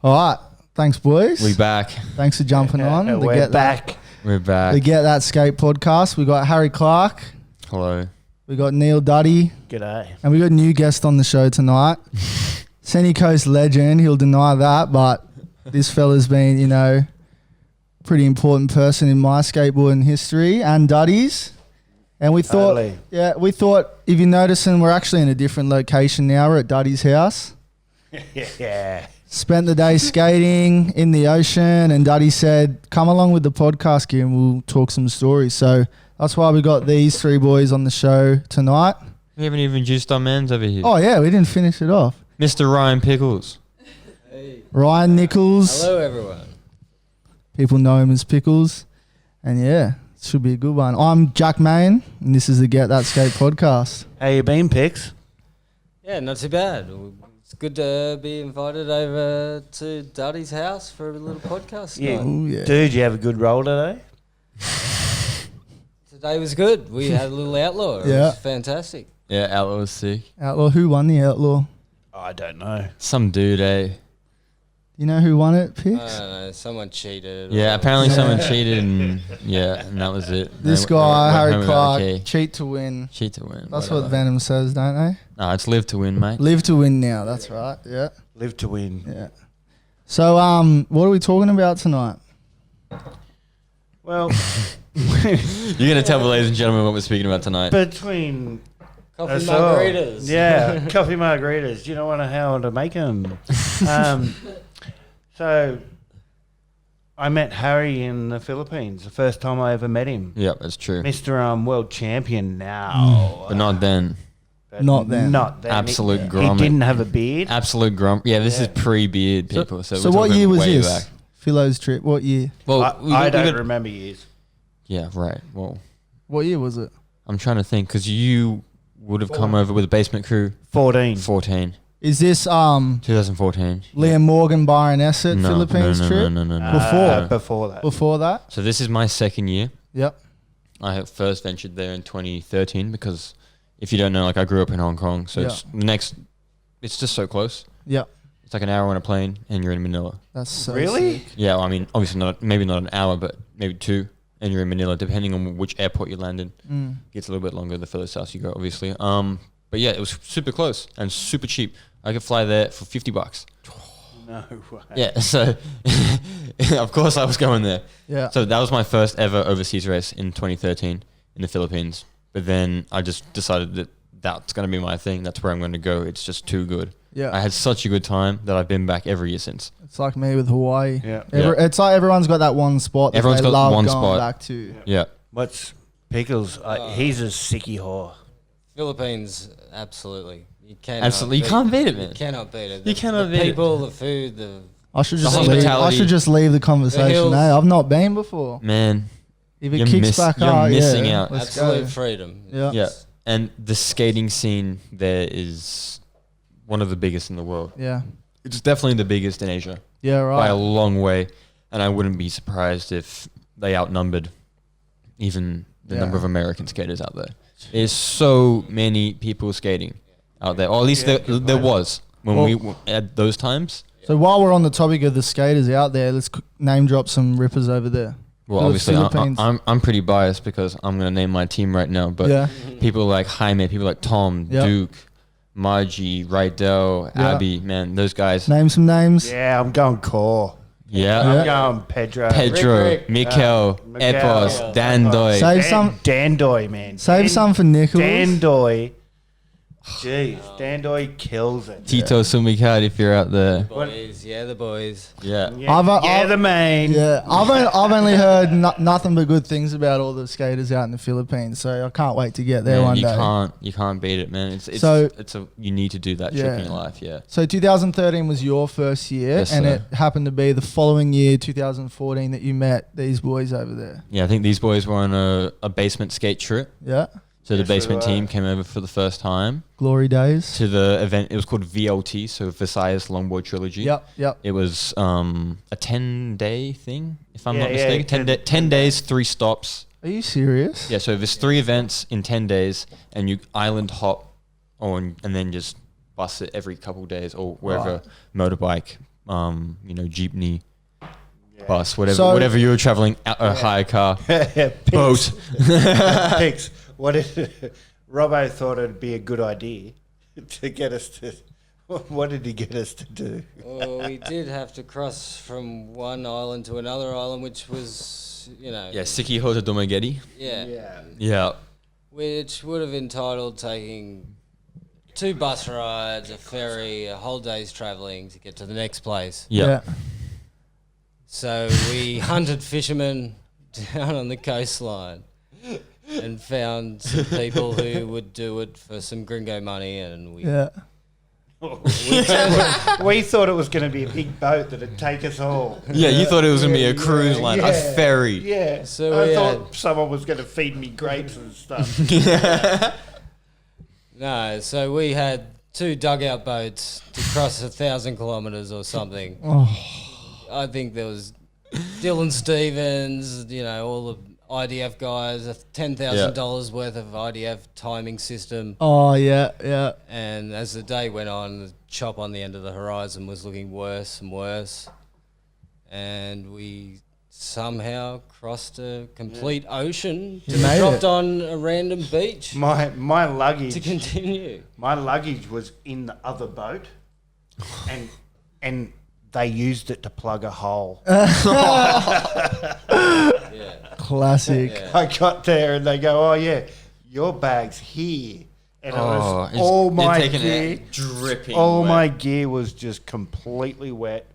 All right. Thanks, boys. We back. Thanks for jumping on. We're back. We're back. The Get That Skate podcast. We got Harry Clarke. Hello. We got Neil Duddy. G'day. And we got a new guest on the show tonight. Sunny Coast legend. He'll deny that, but this fella's been, you know, pretty important person in my skateboarding history and Duddy's. And we thought, if you're noticing, we're actually in a different location now. We're at Duddy's house. Yeah. Spent the day skating in the ocean, and Duddy said, come along with the podcast gear and we'll talk some stories. So that's why we got these three boys on the show tonight. We haven't even juiced our mans over here. Oh, yeah, we didn't finish it off. Mr. Ryan Pickles. Hey. Ryan Nicholls. Hello, everyone. People know him as Pickles. And yeah, it should be a good one. I'm Jack Meyn, and this is the Get That Skate podcast. How you been, Pix? Yeah, not too bad. It's good to be invited over to Duddy's house for a little podcast. Yeah. night. Oh, yeah. Dude, you have a good roll today? Today was good. We had a little outlaw. It Yeah. was fantastic. Yeah, Outlaw was sick. Outlaw, who won the Outlaw? I don't know. Some dude, eh? You know who won it, I Pix? don't know. Someone cheated. Yeah, or- apparently Yeah. someone cheated and that was it. This They guy, went Harry home Clarke, okay. cheat to win. Cheat to win. That's whatever. what Venom says, don't they? No, it's live to win, mate. Live to win now, that's right. Yeah. Live to win. Yeah. So, what are we talking about tonight? Well, You're going to tell the ladies and gentlemen what we're speaking about tonight. between Coffee us all. margaritas. Yeah, coffee margaritas. You don't want to how to make them. So, I met Harry in the Philippines. The first time I ever met him. Yep, that's true. Mr. World Champion now. But not then. But Not then. Not then. Absolute He grommet. didn't have a beard. Absolute grump. Yeah, this is pre-beard, people. So, So we're what talking year was way this? back. Phillos trip. What year? Well, I don't remember years. Yeah, right. Well, What year was it? I'm trying to think because you would have come over with a basement crew 14. 14. Is this 2014. Liam Morgan Byron-Esset Philippines trip? No. Before? Before that. Before that? So this is my second year. Yep. I have first ventured there in 2013 because if you don't know, like I grew up in Hong Kong, so Yeah. it's just so close. Yep. It's like an hour on a plane and you're in Manila. That's so Really? sick. Yeah, well, I mean, obviously maybe not an hour, but maybe 2, and you're in Manila, depending on which airport you land in. Mm. Gets a little bit longer the further south you go, obviously. But yeah, it was super close and super cheap. I could fly there for $50. No way. Yeah, so of course I was going there. Yeah. So that was my first ever overseas race in 2013 in the Philippines. But then I just decided that that's going to be my thing. That's where I'm going to go. It's just too good. Yeah. I had such a good time that I've been back every year since. It's like me with Hawaii. Yeah. It's like everyone's got that one spot that Everyone's they got love one going spot. back to. Yeah. What's Pickles? He's a sicky whore. Philippines, absolutely. You cannot. Absolutely. You can't beat it, man. You cannot beat it. You cannot beat it. The people, the food, the I should The just leave. I hospitality. should just leave the conversation. hills. I've not been before. Man. If it You're kicks back you're up, missing yeah, out. let's absolute go. freedom. Yeah. Yeah. And the skating scene there is one of the biggest in the world. Yeah. It's definitely the biggest in Asia. Yeah, By right. a long way. And I wouldn't be surprised if they outnumbered even the Yeah. number of American skaters out there. There's so many people skating out there. Or at least there was when at those times. So while we're on the topic of the skaters out there, let's name drop some rippers over there. Well, For the obviously, Philippines. I'm pretty biased because I'm going to name my team right now. But Yeah. people like Jaime, people like Tom, Yeah. Duke, Margie, Rydell, Yeah. Abby, man, those guys. Name some names. Yeah, I'm going core. Yeah. Yeah. I'm going Pedro. Pedro, Rick, Mikel, Miguel. Epos, Dandoy. Save some. Dandoy, man. Save some for Nichols. Dandoy. Jeez, Dandoy kills it. Tito Sumikat, if you're out there. Boys, yeah, the boys. Yeah. Yeah, I've- the main. Yeah, I've only heard nothing but good things about all the skaters out in the Philippines, so I can't wait to get there Man, one you day. you can't beat it, man. So- You need to do that Yeah. trip in your life, yeah. So 2013 was your first year, Yes, and sir. it happened to be the following year, 2014, that you met these boys over there. Yeah, I think these boys were on a basement skate trip. Yeah, So Yes, the basement they were. team came over for the first time glory days. to the event. It was called VLT, so Versailles Longboard Trilogy. Yep. It was a 10-day thing, if I'm Yeah, not yeah, mistaken. 10 days, 3 stops. Are you serious? Yeah, so there's 3 events in 10 days, and you island hop on, and then just bus it every couple of days or wherever motorbike jeepney, Yeah. bus, whatever, So- whatever you were traveling, a hire car, boat. Pigs. Robbo thought it'd be a good idea to get us to. What did he get us to do? Well, we did have to cross from one island to another island, which was, Yeah, Sikiho to Domageti. Yeah. which would have entitled taking 2 bus rides, a ferry, a whole day's travelling to get to the next place. Yeah. So we hunted fishermen down on the coastline and found some people who would do it for some gringo money, and we We thought it was going to be a big boat that'd take us all. Yeah, you thought it was going to be a cruise line, a ferry. Yeah. So I we thought someone was going to feed me grapes and stuff. No, so we had 2 dugout boats to cross 1,000 kilometres or something. I think there was Dylan Stevens, all the IDF guys, $10,000 worth of IDF timing system. Oh, yeah. And as the day went on, the chop on the end of the horizon was looking worse and worse. And we somehow crossed a complete ocean to You be made dropped it. on a random beach My to luggage. continue. My luggage was in the other boat, and they used it to plug a hole. Classic. Yeah. I got there and they go, "Oh yeah, your bag's here," and it was it's- all they're my taking gear. it dripping All wet. my gear was just completely wet,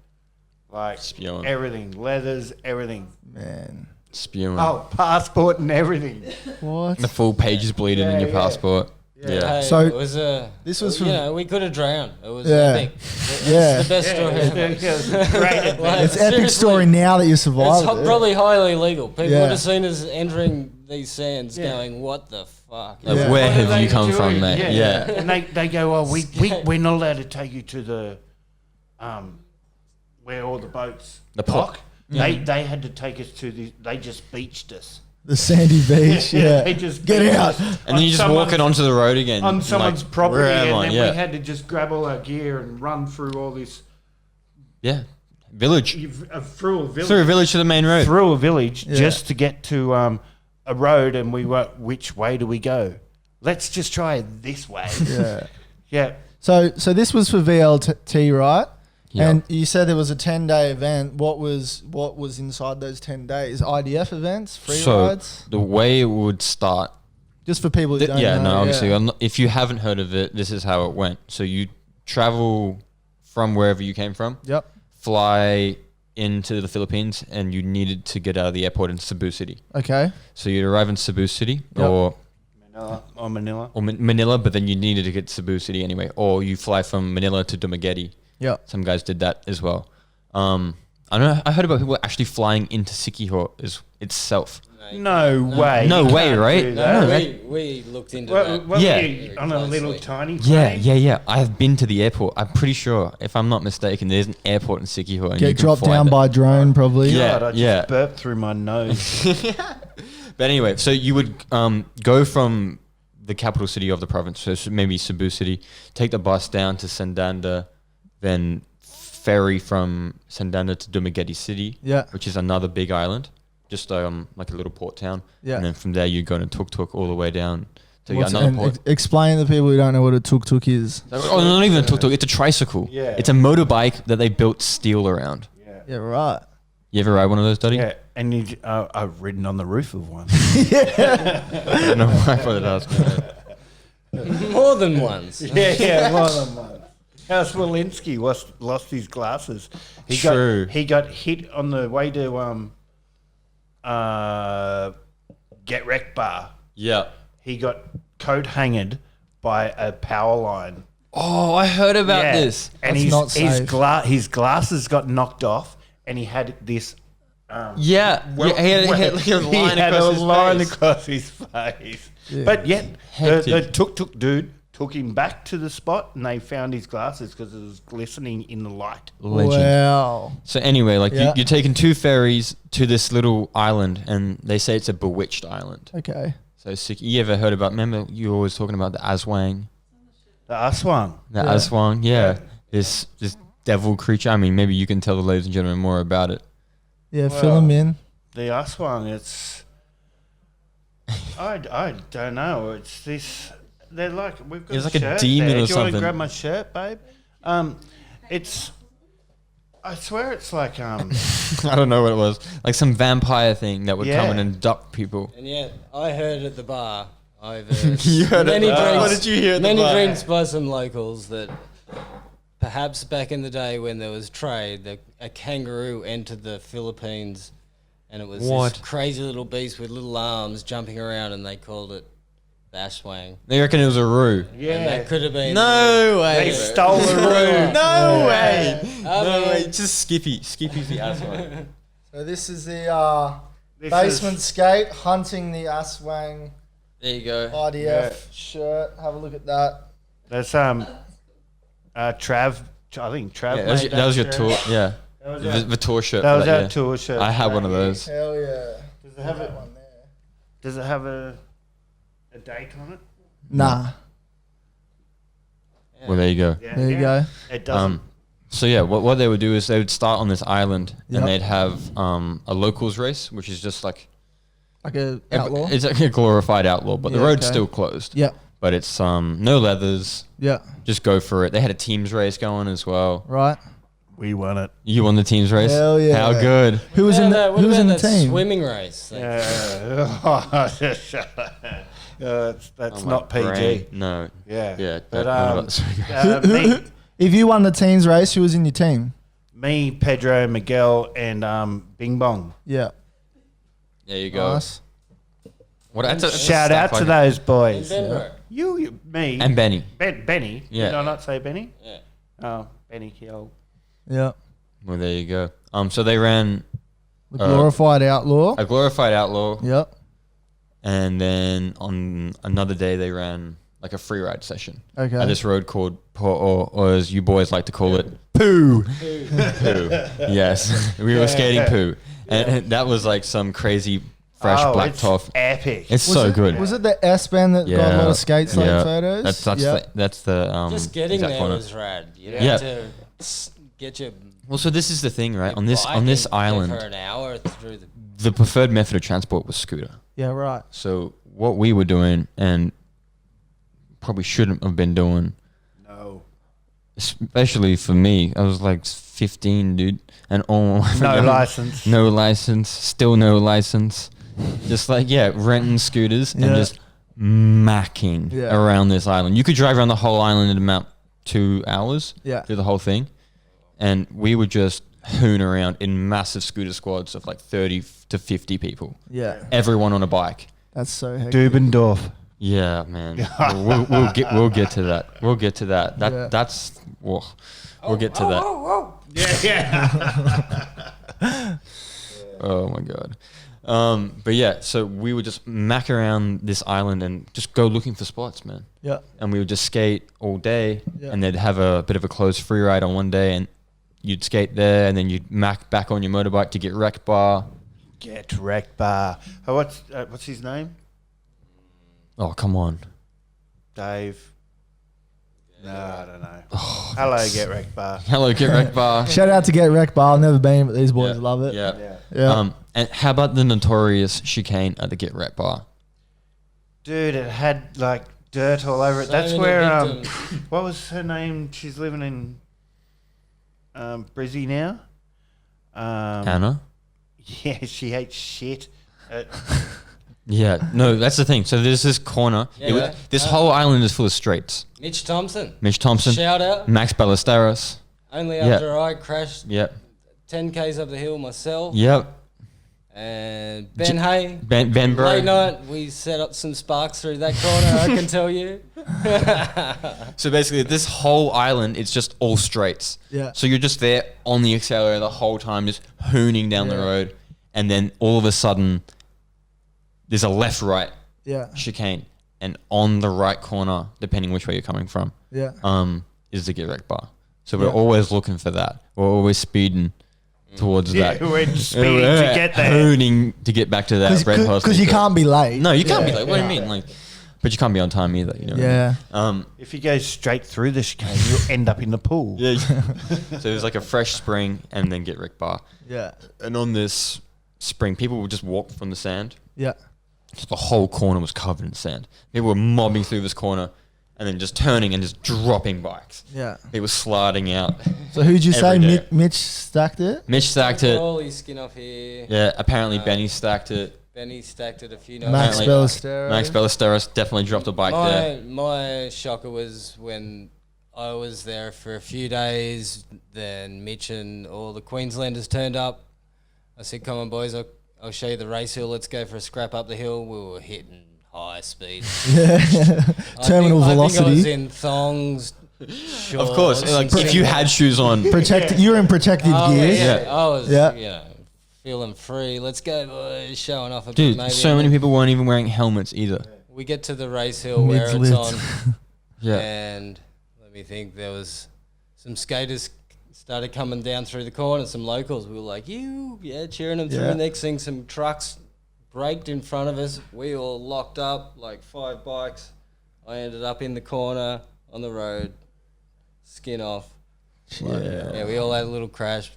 like Spewing. everything, leathers, everything. Man. Spewing. Oh, passport and everything. What? The full page is bleeding in your Yeah. passport. Yeah. Hey, So, it was this was from- we could have drowned. It was Yeah. epic. Yeah. It's the best story ever. Great. Like, It's epic seriously, story now that you survived It's it. probably highly illegal. People Yeah. would have seen us entering these sands going, what the fuck? Like, Yeah. where What are have they you come doing? from, mate? Yeah. And they go, "Oh, we're not allowed to take you to the where all the boats The dock." port. They had to take us to the. They just beached us. The sandy beach, yeah. They just Get beached out. us And on then you just walk someone's- it onto the road again. on someone's like, property, where am and I? then Yeah. we had to just grab all our gear and run through all this Yeah. Village. through a village. Through a village to the main road. Through a village Yeah. just to get to a road, and we were, which way do we go? Let's just try this way. Yeah. Yeah. So this was for VLT, right? Yeah. And you said there was a 10-day event. What was inside those 10 days? IDF events, free So rides? the way it would start. Just for people who don't know. Obviously, yeah. if you haven't heard of it, this is how it went. So you travel from wherever you came from, Yep. fly into the Philippines, and you needed to get out of the airport in Cebu City. Okay. So you'd arrive in Cebu City Yep. or Manila. Manila, but then you needed to get to Cebu City anyway, or you fly from Manila to Dumaguete. Yep. Some guys did that as well. I know. I heard about people actually flying into Sikiho itself. No way. No You way, can't right? do No, that. We looked into Well, that. well, Yeah. you on a little Closely. tiny Yeah, plane? yeah. I've been to the airport. I'm pretty sure, if I'm not mistaken, there's an airport in Sikiho. And you Get can dropped fly down there. by drone, probably. Yeah. God, I just burped through my nose. But anyway, so you would go from the capital city of the province, so maybe Cebu City, take the bus down to Sandanda, then ferry from Sandanda to Dumaguete City, Yeah. which is another big island, just like a little port town. Yeah. And then from there you go to Tuk-Tuk all the way down to What's- another and port. explain to the people who don't know what a tuk-tuk is. Oh, not even a tuk-tuk, it's a tricycle. Yeah. It's a motorbike that they built steel around. Yeah, right. You ever ride one of those, Duddy? Yeah, and I've ridden on the roof of one. I don't know why I thought I'd ask that. More than once. yeah, more than one. How Smolinski lost his glasses. True. He got hit on the way to Get Wrecked Bar. Yeah. He got coat hanged by a power line. Oh, I heard about Yeah. this. And That's not safe. his glasses got knocked off, and he had this. Yeah. He had like a he line had across a his line face. across his face. Yeah. But yet, the Hectic. tuk-tuk dude took him back to the spot, and they found his glasses because it was glistening in the light. Legend. Wow. So anyway, like Yeah. you're taking 2 ferries to this little island, and they say it's a bewitched island. Okay. So sick. You ever heard about? Remember you were always talking about the Aswang, The Aswang. the Yeah. Aswang. Yeah. This devil creature. I mean, maybe you can tell the ladies and gentlemen more about it. Yeah, fill them in. The Aswang, it's... I don't know. It's this... They're like... We've got It's like shirt a demon there. or Do you want something. to grab my shirt, babe? It's... I swear it's like... I don't know what it was. Like some vampire thing that would come in and duck people. And yet, I heard at the bar over You heard it. many drinks, What did you hear at the many bar? drinks by some locals that perhaps back in the day when there was trade, a kangaroo entered the Philippines, and it was What? this crazy little beast with little arms jumping around, and they called it the Ashwang. They reckon it was a roo. And Yeah. that could have been No way. They stole the room. No way. I No mean- way. Just Skippy. Skippy's the asshole. So this is the This basement is- skate hunting the Aswang There you go. IDF shirt. Have a look at that. That's Trav. I think Trav. Yeah, that was your shirt. tour. Yeah. That was The tour shirt. That was for our yeah. tour shirt. I had one of those. Hell yeah. Does it have That a, one there. does it have a date on it? Nah. Well, there you go. Yeah, There you go. It doesn't. So yeah, what they would do is they would start on this island Yep. and they'd have a locals race, which is just like Like a outlaw. It's like a glorified outlaw, but the Yeah, road's okay. still closed. Yeah. But it's no leathers. Yeah. Just go for it. They had a teams race going as well. Right. We won it. You won the teams race. Hell yeah. How good? Who was in the What Who was about in the that team? swimming race? That's Oh, my not PG. brain. No. Yeah. Yeah. But Who- If you won the teams race, who was in your team? me, Pedro, Miguel, and Bing Bong. Yeah. There you go. Nice. What? That's a Shout out stack to like- those boys. Denver. Me, And Benny. Benny. Yeah. Did I not say Benny? Yeah. Oh, Benny Hill. Yeah. Well, there you go. So they ran The glorified outlaw. a glorified outlaw, Yep. and then on another day they ran like a free ride session Okay. at this road called or as you boys like to call it, Poo. Poo. Yes, we were skating Poo, and that was like some crazy fresh black it's tough. epic. It's Was so it, good. Was it the S band that got a lot of skates like photos? That's the Just getting exact there corner. was rad. You Yeah. had to get your Well, so this is the thing, right? On this bike and go island, for an hour through the. the preferred method of transport was scooter. Yeah, right. So what we were doing, and probably shouldn't have been doing, No. especially for me, I was like 15, dude, and all No license. no license, still no license, just like renting scooters and Yeah. just macking Yeah. around this island. You could drive around the whole island in about 2 hours. Yeah. Do the whole thing, and we would just hoon around in massive scooter squads of like 30 to 50 people, Yeah. everyone on a bike. That's so hectic. Dubendorf. Yeah, man. we'll get to that. We'll get to that. Yeah. That's we'll get to that. Oh my god. But yeah, so we would just mack around this island and just go looking for spots, man. Yeah. And we would just skate all day, Yeah. and they'd have a bit of a closed free ride on one day, and you'd skate there, and then you'd mack back on your motorbike to get wreck bar. Get wrecked bar. Oh, what's his name? Oh, come on. Dave. No, I don't know. Hello, get wrecked bar. Hello, get wreck bar. Shout out to Get Wrecked Bar. I've never been, but these boys love it. Yeah. Yeah. Yeah. And how about the notorious chicane at the Get Wreck bar? Dude, it had like dirt all over it. So That's many where victims. what was her name? She's living in Brizzy now. Anna? Yeah, she hates shit. Yeah, no, that's the thing. So there's this corner. Yeah. This whole island is full of straights. Mitch Thompson. Mitch Thompson, Shout out. Max Ballesteros. Only Yeah. after I crashed Yep. 10Ks up the hill myself. Yep. And Ben Hay. Ben Late Berg. night, we set up some sparks through that corner, I can tell you. So basically, this whole island, it's just all straights. Yeah. So you're just there on the accelerator the whole time, just hooning down the Yeah. road. And then all of a sudden, there's a left-right Yeah. chicane. And on the right corner, depending which way you're coming from, Yeah. is the get wreck bar. So we're Yeah. always looking for that. We're always speeding towards Yeah, that. we're speeding to get there. Hooning to get back to that red horse. Because you can't be late. No, you can't be Yeah. like, what do you mean? Like, but you can't be on time either. You know. Yeah. If you go straight through the chicane, you'll end up in the pool. Yeah. So it was like a fresh spring and then get Rick Bar. Yeah. And on this spring, people would just walk from the sand. Yeah. So the whole corner was covered in sand. People were mobbing through this corner and then just turning and just dropping bikes. Yeah. It was sliding out. So who'd you say? Every day. Mitch stacked it? Mitch stacked it. Holy skin off here. Yeah, apparently Benny stacked it. Benny stacked it a few Max Apparently- Ballesteros. Max Ballesteros definitely dropped a bike there. My shocker was when I was there for a few days, then Mitch and all the Queenslanders turned up. I said, come on, boys, I'll show you the race hill. Let's go for a scrap up the hill. We were hitting high speed. Yeah. Terminal I think I was velocity. in thongs. Of course, like if you had shoes on, You're in protective gear. Yeah. I was, Yeah. you know, feeling free. Let's go, boys. Showing off a bit, dude, maybe. so And many then people weren't even wearing helmets either. We get to the race hill where Mid's it's lit. on. Yeah. And let me think, there was some skaters started coming down through the corner, some locals. We were like, cheering them through. Yeah. Next thing, some trucks braked in front of us. We all locked up, like 5 bikes. I ended up in the corner on the road, skin off. Yeah, we all had a little crash,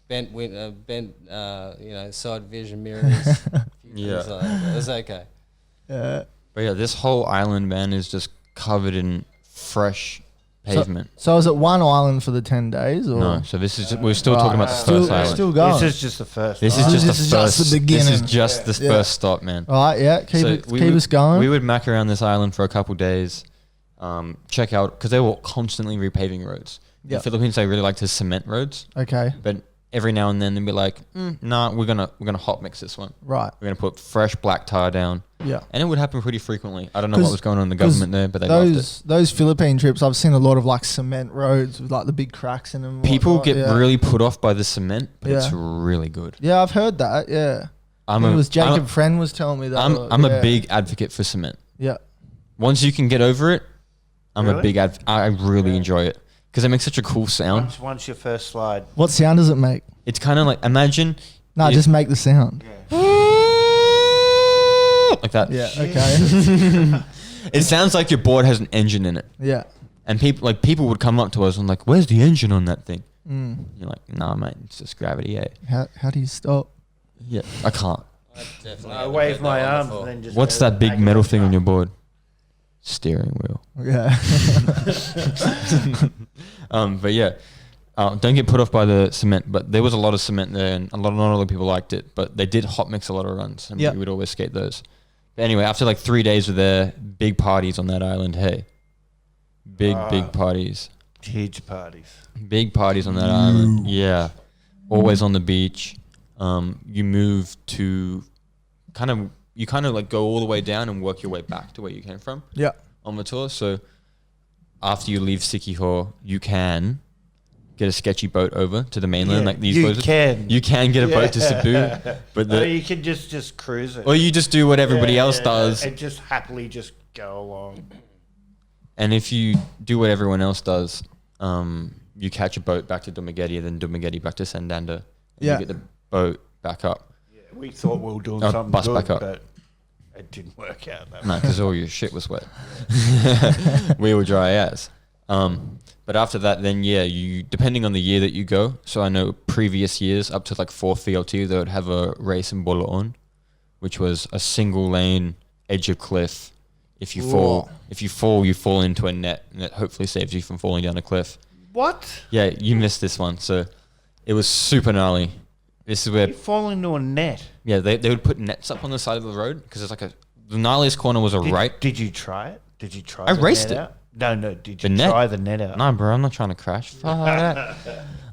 bent side vision mirrors. Yeah. It was okay. Yeah. But yeah, this whole island, man, is just covered in fresh pavement. So is it one island for the 10 days? Or? No, so this is we're still talking about the first island. Still going. This is just the first. This is one. just This the is just first. the beginning. This is just the Yeah. first stop, man. All right, yeah. Keep us going. We would mac around this island for a couple days, check out because they were constantly repaving roads. Yeah. The Philippines, they really like to cement roads, Okay, but every now and then they'd be like, "Nah, we're gonna hot mix this one. right. We're gonna put fresh black tar down." Yeah. And it would happen pretty frequently. I don't know 'Cause- what was going on in the government there, but they loved it. Those Philippine trips, I've seen a lot of like cement roads with like the big cracks in them. and People whatnot, get yeah. really put off by the cement, but it's Yeah. really good. Yeah, I've heard that. Yeah, it was Jacob Friend was telling me that. I'm a big advocate for cement. Yeah. Once you can get over it, I'm a Really? big I really enjoy it because it makes such a cool sound. Once your first slide. What sound does it make? It's kind of like imagine No, it- just make the sound. like that. Yeah. Okay. It sounds like your board has an engine in it, yeah. and people would come up to us and like, "Where's the engine on that thing?" Mm. You're like, "Nah, mate, it's just gravity." Yeah, How do you stop? yeah, I can't. I definitely I haven't wave heard my that one arms before. and then just. What's go that big back metal and thing on up. your board? Steering wheel. Yeah. But yeah, don't get put off by the cement. But there was a lot of cement there, and not a lot of people liked it. But they did hot mix a lot of runs, and Yep. we would always skate those. But anyway, after like 3 days we're there, big parties on that island. Hey, big parties, Huge parties. big parties on that island. Yeah, always on the beach. You move to you kind of like go all the way down and work your way back to where you came from Yeah. on the tour. So after you leave Siquijor, you can get a sketchy boat over to the mainland. Yeah, like these you boats. can. You can get a boat to Cebu, but Or you can just cruise it. or you just do what everybody else does. And just happily just go along. And if you do what everyone else does, you catch a boat back to Dumaguete, then Dumaguete back to Sandander. And Yeah. You get the boat back up. Yeah, we thought we were doing Oh, something bus good, back up. but it didn't work out that No, because all your shit was wet. We were dry as. But after that, then yeah, you depending on the year that you go. So I know previous years up to like 4th VLT, they would have a race in Boloon, which was a single lane edge of cliff. If you fall, you fall into a net, and it hopefully saves you from falling down a cliff. What? Yeah, you missed this one, so it was super gnarly. This is where You fall into a net. yeah they would put nets up on the side of the road because it's like the gnarliest corner was a right. Did you try it? Did you try I the raced net it. out? No. Did The you net? try the net out? Nah, bro, I'm not trying to crash. Fuck that.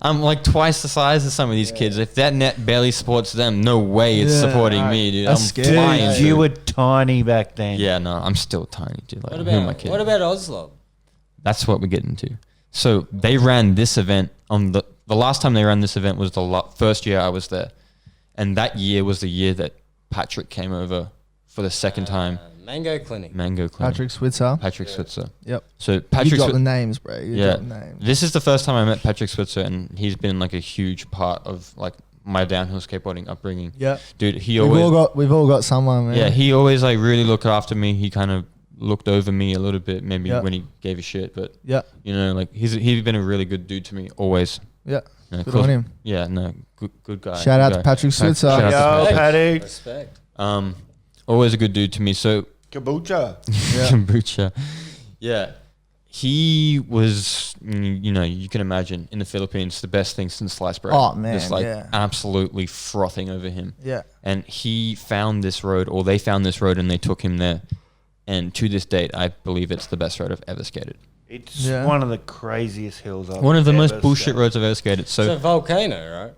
I'm like twice the size of some of these kids. If that net barely supports them, no way it's Yeah. supporting me, dude. That's I'm scary. flying. Dude, through. you were tiny back then. Yeah, no, I'm still tiny, dude. Like, What who am I about kidding? what about Oslo? That's what we're getting to. So they ran this event on the last time they ran this event was the first year I was there, and that year was the year that Patrick came over for the second time. Mango Clinic. Mango Clinic. Patrick Switzer. Patrick Switzer. Yep. So You Patrick. got the names, bro. You Yeah. got the names. This is the first time I met Patrick Switzer, and he's been like a huge part of like my downhill skateboarding upbringing. Yeah. Dude, he We've always all got someone, man. yeah, he always like really looked after me. He kind of looked over me a little bit, maybe Yeah. when he gave a shit. But Yeah. you know, like he's been a really good dude to me always. Yeah. You know, Good on him. Yeah, no, good guy. Shout good out guy. to Patrick Switzer. Shout out to Yo, Patrick. Paddy. Respect. Always a good dude to me. So Kombucha. kombucha. Yeah. He was, you know, you can imagine in the Philippines, the best thing since sliced bread. Oh, man, Just like yeah. absolutely frothing over him. Yeah. And he found this road, or they found this road and they took him there. And to this date, I believe it's the best road I've ever skated. It's Yeah. one of the craziest hills I've One of the most ever bullshit skated. roads I've ever skated. It's a So, volcano, right?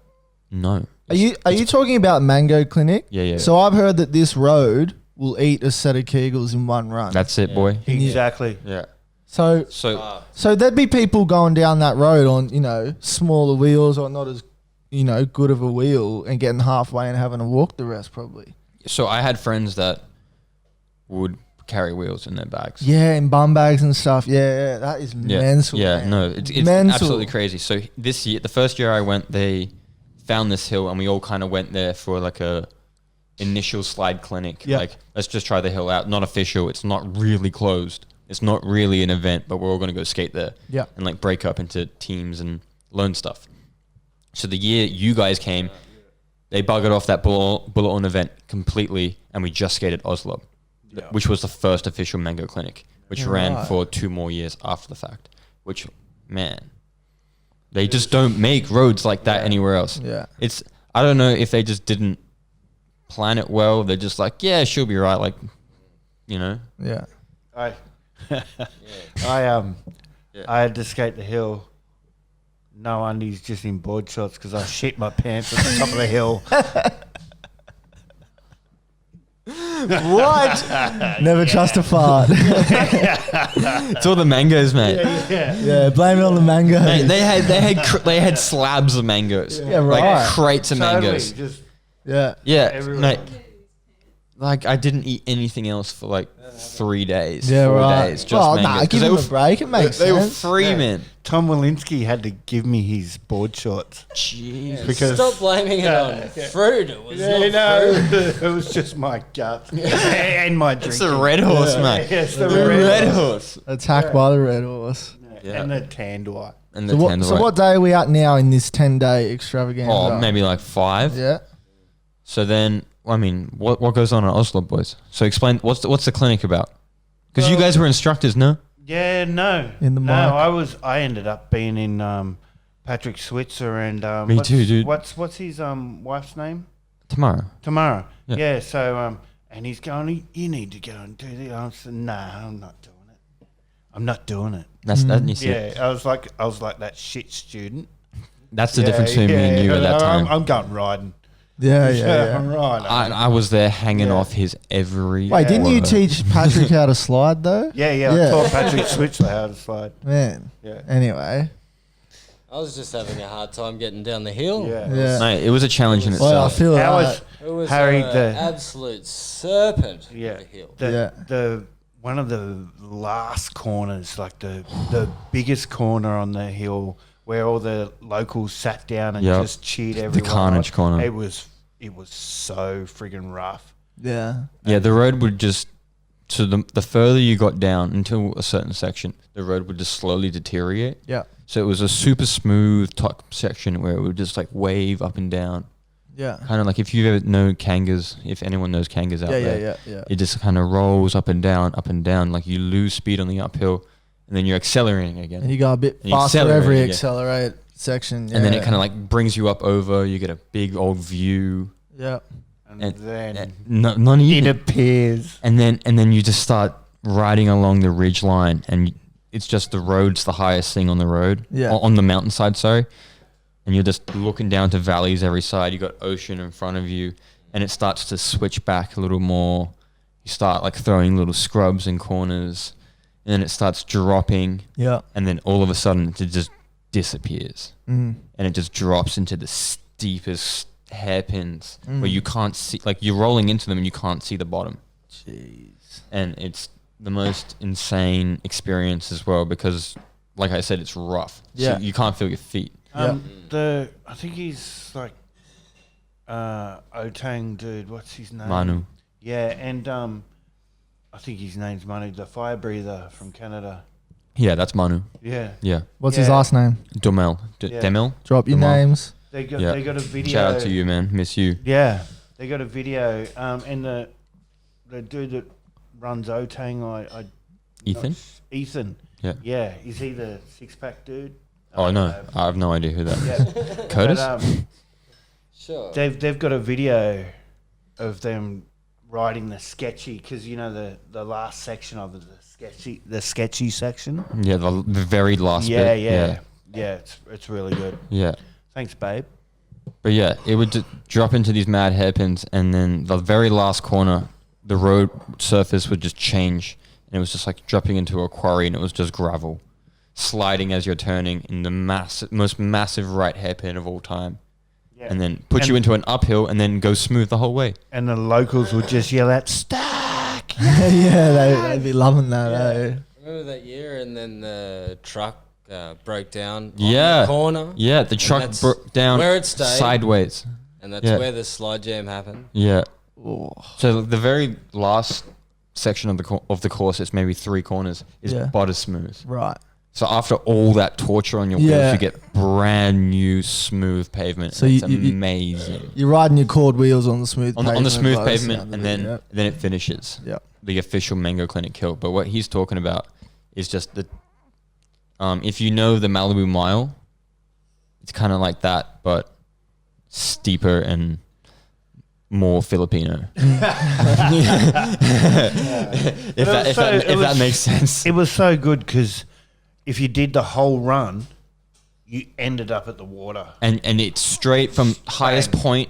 no. Are you talking about Mango Clinic? Yeah, yeah. So I've heard that this road will eat a set of Kegels in one run. That's it, boy. Exactly. Yeah. So So, there'd be people going down that road on, you know, smaller wheels or not as, you know, good of a wheel and getting halfway and having to walk the rest probably. so I had friends that would carry wheels in their bags. Yeah, in bum bags and stuff. Yeah, that is Yeah, mental. yeah, man. no, it's Mental. absolutely crazy. So this year, the first year I went, they found this hill, and we all kind of went there for like a initial slide clinic. Yeah. Like, let's just try the hill out. Not official. It's not really closed. It's not really an event, but we're all going to go skate there. Yeah. And like break up into teams and learn stuff. So the year you guys came, they buggered off that bullet on event completely, and we just skated Oslo, which was the first official Mango Clinic, which ran Right. for 2 more years after the fact. Which, man, they just don't make roads like that anywhere else. Yeah. It's, I don't know if they just didn't plan it well. They're just like, yeah, she'll be right. Like, you know. Yeah. I had to skate the hill. No undies, just in board shorts because I shit my pants at the top of the hill. What? Never trust a fart. It's all the mangoes, mate. Yeah, blame it on the mango. Mate, they had slabs of mangoes. Yeah, right. Like crates of Totally, mangoes. just Yeah. Yeah, everywhere. mate. Like I didn't eat anything else for like 3 days. Yeah, 4 right. days. Just Well, mangoes. nah, 'Cause give they him were a break. It makes they were sense. free, Yeah. man. Tom Walensky had to give me his board shorts. Jeez. Because Stop blaming it on fruit. It was not fruit. it was just my gut and my drinking. It's the red horse, mate. Yes, the The red red horse. horse. Attacked by the red horse. Yeah. And the Tanduai. And So the what, tender what day are we at now in this 10-day extravaganza? Oh, maybe like 5. Yeah. So then, I mean, what goes on at Oslo, boys? So explain what's the clinic about? Because you guys were instructors, no? Yeah, no. In the no, mic. I ended up being in Patrick Switzer and Me what's- too, dude. What's his wife's name? Tomorrow. Tamara. Yeah. Yeah. So and he's going, you need to go and do this. I said, no, I'm not doing it. I'm not doing it. That's that. You see, Yeah, I was like that shit student. that's the difference between me and you at that time. I'm going riding. Yeah. I'm riding. I was there hanging Yeah. off his every. Wait, didn't you word. teach Patrick how to slide though? yeah. Yeah. I taught Patrick Switzer how to slide. Man. Yeah. Anyway. I was just having a hard time getting down the hill. Yeah. Yeah. Mate, it was a challenge in Well, I itself. feel How that. was It was Harry an absolute serpent Yeah. of a hill. the one of the last corners, like the biggest corner on the hill, where all the locals sat down and Yep. just cheered everyone. carnage on. corner. It was so friggin' rough. Yeah. Yeah, the road would just. So the further you got down until a certain section, the road would just slowly deteriorate. Yeah. So it was a super smooth top section where it would just like wave up and down. Yeah. Kind of like if you've ever known Kangas, if anyone knows Kangas out there, Yeah. it just kind of rolls up and down, like you lose speed on the uphill and then you're accelerating again. And you go a bit And you faster accelerate every again. accelerate section. And then it yeah. kind of like brings you up over, you get a big old view. Yeah. And then Not it even. appears. And then you just start riding along the ridge line and it's just the road's the highest thing on the road. Yeah. On the mountainside, sorry. And you're just looking down to valleys every side. You got ocean in front of you and it starts to switch back a little more. You start like throwing little scrubs in corners and then it starts dropping Yeah. and then all of a sudden it just disappears. Mm. And it just drops into the steepest hairpins Mm. where you can't see, like you're rolling into them and you can't see the bottom. Jeez. And it's the most insane experience as well because, like I said, it's rough. Yeah. So you can't feel your feet. I think he's like Otang dude. What's his name? Manu. Yeah, and I think his name's Manu, the fire breather from Canada. Yeah, that's Manu. Yeah. Yeah. What's his Yeah. last name? Domel. Yeah. Demel? Drop your Jamal. names. They got Yeah. they got a video. Shout out to you, man. Miss you. Yeah, they got a video. And the dude that runs Otang, Ethan? Ethan. Yeah. Yeah, is he the 6-pack dude? Oh, no. I have no idea who that is. Yeah. Curtis? But, Sure. they've got a video of them riding the sketchy, because you know the last section of it, the sketchy section. Yeah, the very last Yeah, bit. yeah. It's really good. Yeah. Thanks, babe. But yeah, it would drop into these mad hairpins, and then the very last corner, the road surface would just change, and it was just like dropping into a quarry, and it was just gravel, sliding as you're turning in the most massive right hairpin of all time, Yeah. and then put you into an uphill, and then go smooth the whole way. And the locals would just yell out, "Stack!" Yeah, they'd be loving that. Eh? Remember that year, and then the truck broke down on Yeah. the corner? Yeah, the truck that's broke down where it stayed. sideways. And that's Yeah. where the slide jam happened. Yeah. So the very last section of the course, it's maybe 3 corners, is Yeah. butter smooth. Right. So after all that torture on your wheels, Yeah. you get brand new smooth pavement. So So it's you- amazing. You're riding your cord wheels on the smooth On pavement. the smooth by the pavement, sound and of it, then then it finishes. yeah. The official Mango Clinic hill. But what he's talking about is just the if you know the Malibu Mile, it's kind of like that, but steeper and more Filipino. If that makes sense. It was so good because if you did the whole run, you ended up at the water, And it's straight from highest point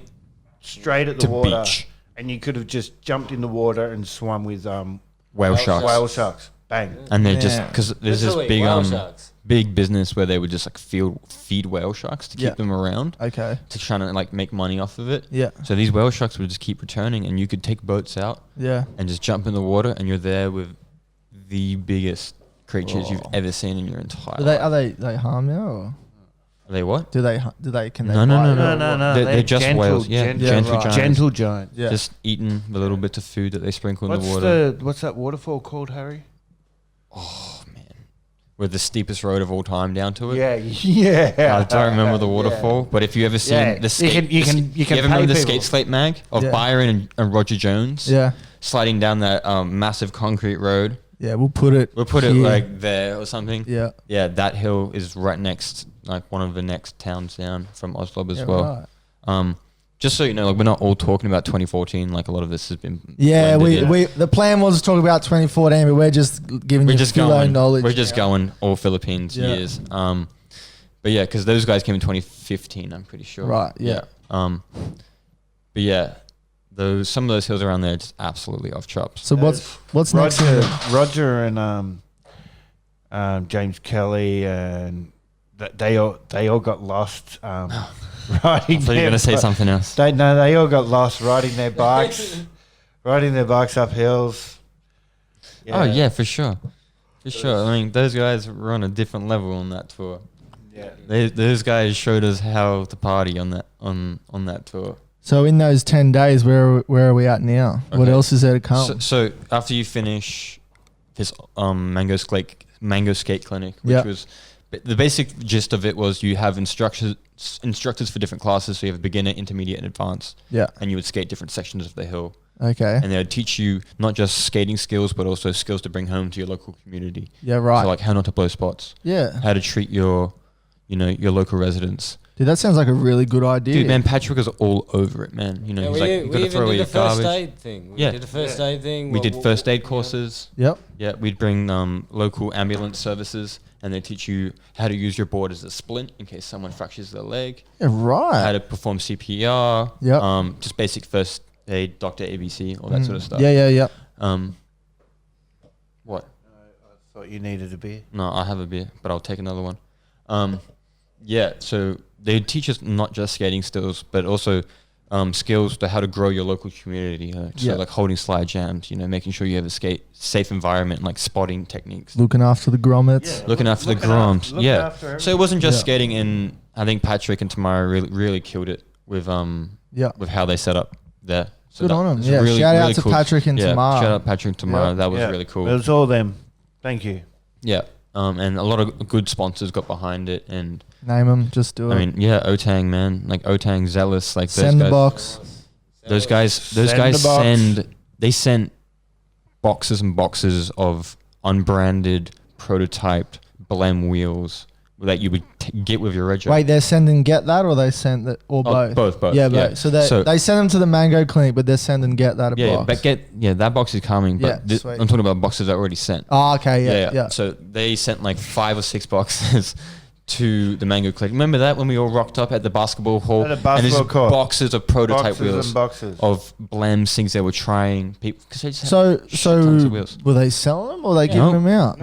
straight at the to water, beach. and you could have just jumped in the water and swum with Whale sharks. whale sharks. Bang. And they just Yeah. because there's this Literally, big whale sharks. big business where they would just like feed whale sharks to keep Yeah. them around Okay. to try to like make money off of it. Yeah. So these whale sharks would just keep returning, and you could take boats out Yeah. and just jump in the water, and you're there with the biggest creatures you've ever seen in your entire life. Are they harm you? Or Are they what? can they can they No, no, bite no, you? no, No, no, They're just gentle, whales. Yeah, gentle, gentle right. giants. gentle giant. Yeah. Just eating the little bits of food that they sprinkle in the water. What's that waterfall called, Harry? Oh man, with the steepest road of all time down to it. Yeah, yeah. I don't remember the waterfall, but if you ever seen Yeah. the skate, You can you ever pay remember the people. skate slate mag of Yeah. Byron and Roger Jones? Yeah. Sliding down that massive concrete road. Yeah. We'll put it. We'll put it here. like there or something. Yeah. Yeah, that hill is right next, like one of the next towns down from Oslo as Yeah, well. right. Just so you know, like we're not all talking about 2014. Like a lot of this has been. Yeah, blended in. we the plan was to talk about 2014, but we're just giving We're you just philo going. knowledge. We're just going all Philippines Yeah. years. But yeah, because those guys came in 2015. I'm pretty sure. Right, yeah. But yeah, some of those hills around there are just absolutely off chops. So what's next? Roger and James Kelly and they all got lost riding. I thought you were gonna say something else. They all got lost riding their bikes, up hills. Oh yeah, for sure. For sure. I mean, those guys were on a different level on that tour. Yeah. Those guys showed us how to party on that tour. So in those 10 days, where are we at now? What Okay. else is there to come? So after you finish this Mango Skate Clinic, which Yeah. was the basic gist of it was you have instructors for different classes. So you have beginner, intermediate, and advanced, Yeah. and you would skate different sections of the hill. Okay. And they would teach you not just skating skills, but also skills to bring home to your local community. Yeah. Right. So like how not to blow spots, Yeah. how to treat your local residents. Dude, that sounds like a really good idea. Dude, man, Patrick was all over it, man. You know, Yeah, he's we, like, you we got to even throw away did your the first garbage. aid thing. Yeah. We did the first aid thing. We did first aid courses. Yep. Yeah, we'd bring local ambulance services, and they teach you how to use your board as a splint in case someone fractures their leg, Yeah. Right. how to perform CPR, Yep. just basic first aid, doctor ABC, all that sort of stuff. Yeah. Yeah. Yeah. What? Thought you needed a beer. No, I have a beer, but I'll take another one. Yeah, so they teach us not just skating skills, but also skills to how to grow your local community. So Yeah. like holding slide jams, making sure you have a safe environment, like spotting techniques. Looking after the grommets. Looking after the Looking groms. after Yeah. everything. So it wasn't just Yeah. skating in. I think Patrick and Tamara really killed it with Yeah. with how they set up there. So Good on him. was Yeah, shout out to cool. Patrick and Tamara. Shout out Patrick and Tamara. Yeah. That was really cool. It was all them. Thank you. Yeah. And a lot of good sponsors got behind it. And Name them, just do it. I mean, yeah, Otang, man. Like Otang, Zealous. Like Send those the guys. box. Those guys send boxes and boxes of unbranded, prototyped Blem wheels that you would get with your Rego. Wait, they're sending get that or they send that or both? Both. Yeah, Yeah. both. So they send them to the Mango Clinic, but they're sending get that a Yeah, box. but that box is coming. Yeah, But sweet. I'm talking about boxes that are already sent. Oh, okay, yeah. So they sent like 5 or 6 boxes to the Mango Clinic. Remember that when we all rocked up at the basketball hall? At the basketball and court. boxes of prototype Boxes wheels and boxes. of Blems, things they were trying. People, cause they just had shit tons of wheels. Were they selling them or they giving No. them out?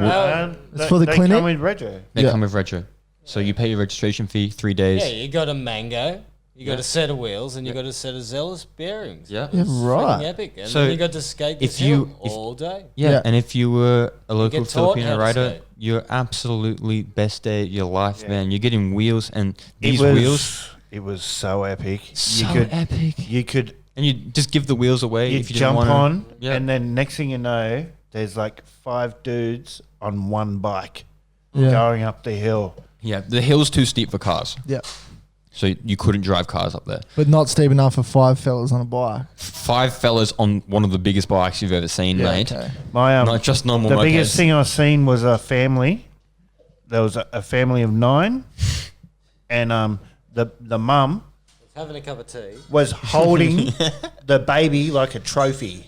It's for the they clinic? come with Rego. They Yeah. come with Rego. So you pay your registration fee, 3 days. Yeah, you got a Mango, you got a set of wheels, and you got a set of Zealous bearings. Yeah. Yeah, It's right. freaking epic. And So then you got to skate this if you- hill if- all day. Yeah, and if you were a local get taught Filipino how to rider, skate. you're absolutely best day of your life, Yeah. man. You're getting wheels, and these It was, wheels, It was so epic. so you could, epic. You could And you just give the wheels away you if you didn't jump want on, Yeah. and then next thing you know, there's like 5 dudes on one bike Yeah. going up the hill. Yeah, the hill's too steep for cars, Yeah. so you couldn't drive cars up there. But not steep enough for 5 fellas on a bike. 5 fellas on one of the biggest bikes you've ever seen, mate. Okay. My Not just normal. the mopeds. biggest thing I seen was a family. There was a family of 9, and the mum Having a cup of tea. was holding the baby like a trophy.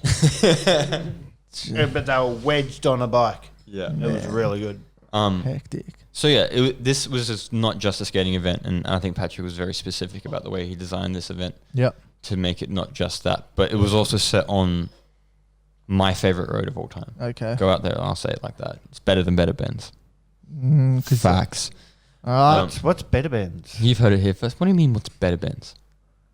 Yeah, but they were wedged on a bike. Yeah. It was really good. Hectic. So yeah, this was just not just a skating event, and I think Patrick was very specific about the way he designed this event Yep. to make it not just that, but it was also set on my favorite road of all time. Okay. Go out there, and I'll say it like that. It's better than Better Benz. 'Cause- Facts. All right. What's Better Benz? You've heard it here first. What do you mean? What's Better Benz?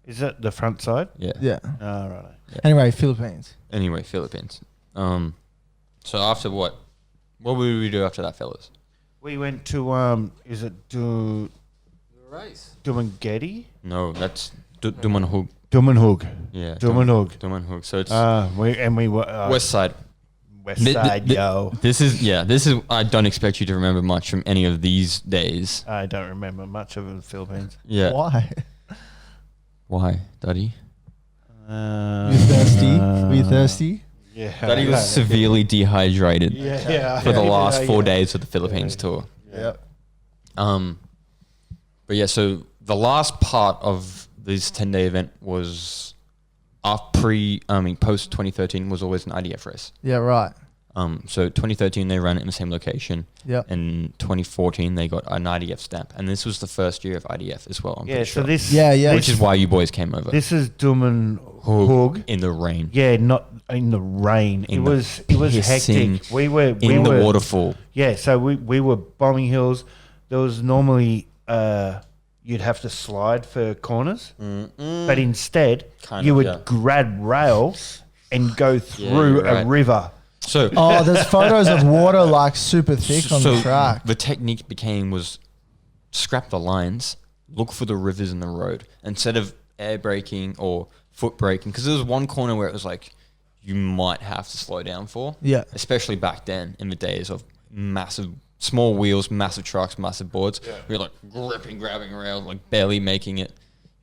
Is it the front side? Yeah. Yeah. Oh, right. Anyway, Philippines. Anyway, Philippines. So after what would we do after that, fellas? We went to is it Race. Dumangetti? No, that's Dumanhug. Dumanhug. Yeah. Dumanhug. Dumanhug. So it's We were west side. West Side, yo. This is. I don't expect you to remember much from any of these days. I don't remember much of the Philippines. Yeah. Why? Why, Duddy? Were you thirsty? Were you thirsty? Yeah. Duddy was severely dehydrated yeah. for the last 4 Yeah. days of the Philippines tour. Yeah. But yeah, so the last part of this 10-day event was post 2013 was always an IDF race. Yeah, right. So 2013 they ran it in the same location. Yep. In 2014 they got an IDF stamp, and this was the first year of IDF as well. I'm Yeah, pretty so sure. this Yeah. which is why you boys came over. this is Dumanhug. in the rain, Yeah, not in the rain. In it the was pissing- hectic. We were in the waterfall. Yeah, so we were bombing hills. There was normally you'd have to slide for corners, but instead Kind you of, would yeah. grab rail and go through you're right. a river. So Oh, there's photos of water like super thick on the track. the technique was scrap the lines, look for the rivers in the road instead of air braking or foot braking, because there was one corner where it was like you might have to slow down for. Yeah. Especially back then in the days of small wheels, massive trucks, massive boards. We were like gripping, grabbing around, like barely making it,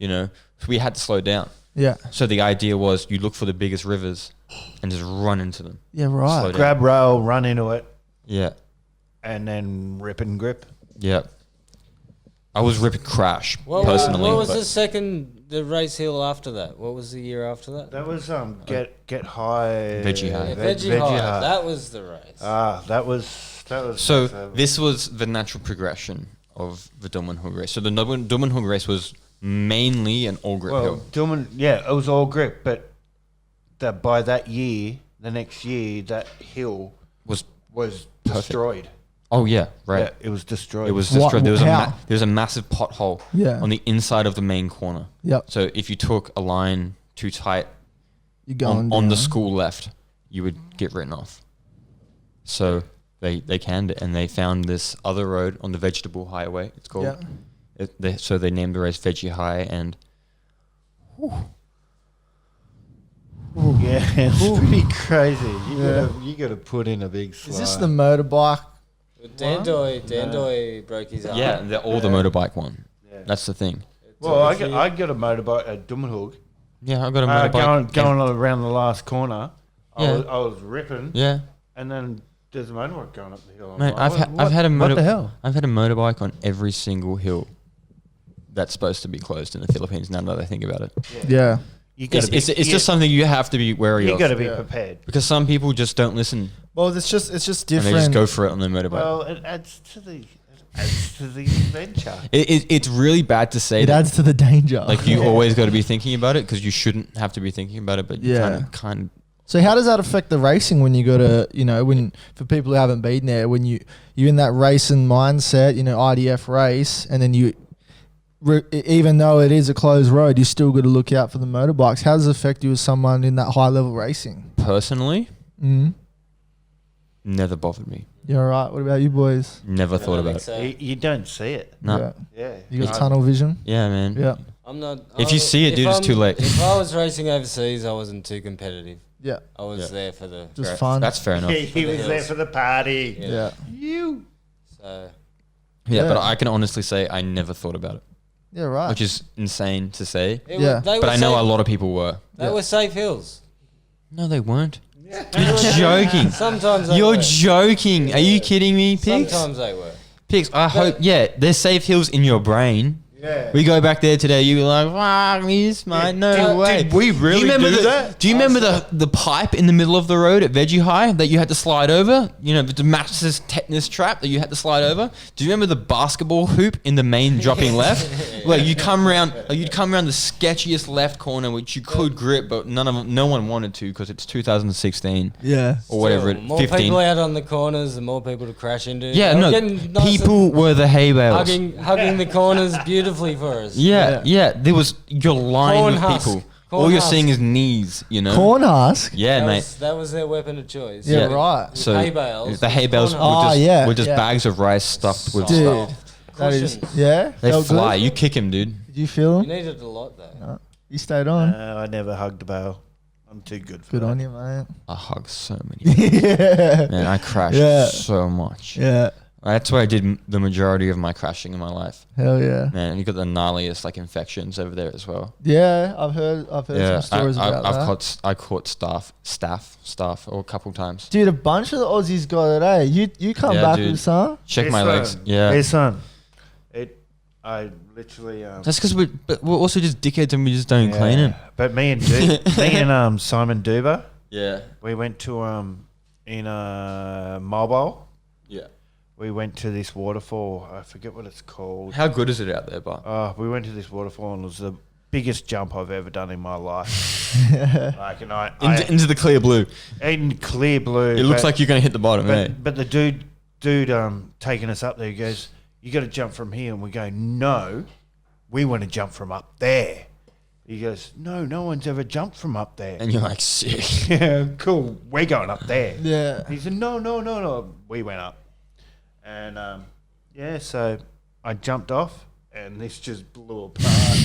So we had to slow down. Yeah. So the idea was you look for the biggest rivers and just run into them. Yeah, Slow right. down. Grab rail, run into it, Yeah. and then rip and grip. Yeah. I was ripping Crash What personally. was but- the race hill after that? What was the year after that? That was get high. Veggie High. Yeah, Ve- Veggie High. That was the race. that was So this was the natural progression of the Dumanhug race. So the Dumanhug race was mainly an all grip hill. it was all grip, but by that year, the next year, that hill Was destroyed. oh yeah, right. Yeah, it was destroyed. It was What- destroyed. There was how? there was a massive pothole Yeah. on the inside of the main corner. Yep. So if you took a line too tight You're going on the down. school left, you would get written off. So they canned it, and they found this other road on the Vegetable Highway. It's called. Yeah. So they named the race Veggie High, and Yeah, it's pretty crazy. You got to put in a big slide. Is this the motorbike? Dandoy broke his arm. Yeah, all the motorbike one. Yeah. That's the thing. Well, I got a motorbike at Dummerhook. Yeah, I got a motorbike. Going around the last corner. Yeah. I was ripping. Yeah. And then there's a motorbike going up the hill. I'm Mate, like, I've had a what the hell? I've had a motorbike on every single hill that's supposed to be closed in the Philippines. Now that I think about it, Yeah. it's just something you have to be wary You of. got to be prepared. Because some people just don't listen Well, it's just and different. they just go for it on their motorbike. Well, it adds to the adventure. It's really bad to say it that. adds to the danger. Like you always got to be thinking about it because you shouldn't have to be thinking about it, but you Yeah. kind of. So how does that affect the racing when you got to, when for people who haven't been there, when you're in that racing mindset, IDF race, and then even though it is a closed road, you still got to look out for the motorbikes. How does it affect you as someone in that high level racing? Personally, never bothered me. Yeah, all right. What about you boys? Never thought about it. So. You don't see it. No. Yeah. Yeah. You got tunnel vision? Yeah, man. Yeah. I'm not. If you see it, dude, it's too late. If I was racing overseas, I wasn't too competitive. Yeah. I was there for the. Just fun. That's fair enough. He was there for the party. Yeah. You. So. Yeah, but Yeah. I can honestly say I never thought about it, Yeah, right. which is insane to say. Yeah. But I know a lot of people were. They were safe hills. No, they weren't. You're joking. Sometimes they You're were. joking. Are you kidding me, Pigs? Sometimes they were. Pigs, I hope, there's safe hills in your brain. Yeah. We go back there today, you be like, fuck this, mate, no way. Did we really do that? Do you remember the pipe in the middle of the road at Veggie High that you had to slide over? The master's tetanus trap that you had to slide over? Do you remember the basketball hoop in the main dropping left? Where you'd come around the sketchiest left corner, which you could grip, but no one wanted to because it's 2016 Yeah. or whatever, More 15. people out on the corners, the more people to crash into. Yeah, They were no, getting nice people were the hay and bales. hugging the corners beautifully for us. Yeah. You're lying Corn with husk. people. Corn All you're husk. seeing is knees, Corn husk? Yeah, that mate. that was their weapon of choice. Yeah, right. So hay bales. the hay bales Corn husk. were just yeah. bags of rice stuffed with Dude. stuff. That is, Cushions. yeah? They Felt fly. good? You kick him, dude. Did you feel You them? needed a lot though. You stayed on? I never hugged a bale. I'm too good for Good that. on you, mate. I hug so many. Yeah. Man, I crashed Yeah. so much. Yeah. That's where I did the majority of my crashing in my life. Hell yeah. Man, you got the gnarliest infections over there as well. Yeah, I've heard some stories about that. I caught staff a couple times. Dude, a bunch of the Aussies got it, eh? You come Yeah, back dude. with some? Check Yes, my son. legs. Yeah. Yes, son. I literally. That's because we're also just dickheads and we just don't clean it. But me and Simon Duba, Yeah. we went to in Mobile. Yeah. We went to this waterfall. I forget what it's called. How good is it out there, but? We went to this waterfall and it was the biggest jump I've ever done in my life. Like, and Into the clear blue. in clear blue. It looks like you're going to hit the bottom, eh? But the dude taking us up there, he goes, "You got to jump from here," and we go, "No, we want to jump from up there." He goes, "No one's ever jumped from up there." And you're like, sick. Yeah, cool. We're going up there. Yeah. He said, No. We went up, and so I jumped off, and this just blew apart.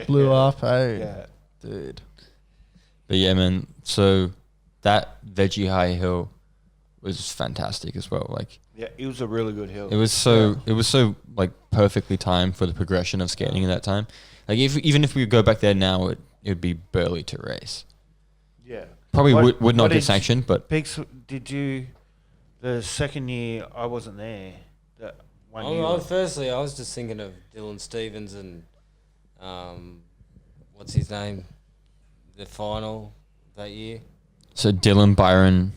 Blew up, eh? Yeah. Dude. But yeah, man. So that Veggie High Hill was fantastic as well. Like Yeah, it was a really good hill. it was so like perfectly timed for the progression of skating at that time. Like even if we go back there now, it would be barely to race. Yeah. Probably What- would not what get did- sanctioned, but Pigs, did you? The second year I wasn't there. That one year. Firstly, I was just thinking of Dylan Stevens and what's his name? The final that year. so Dylan, Byron,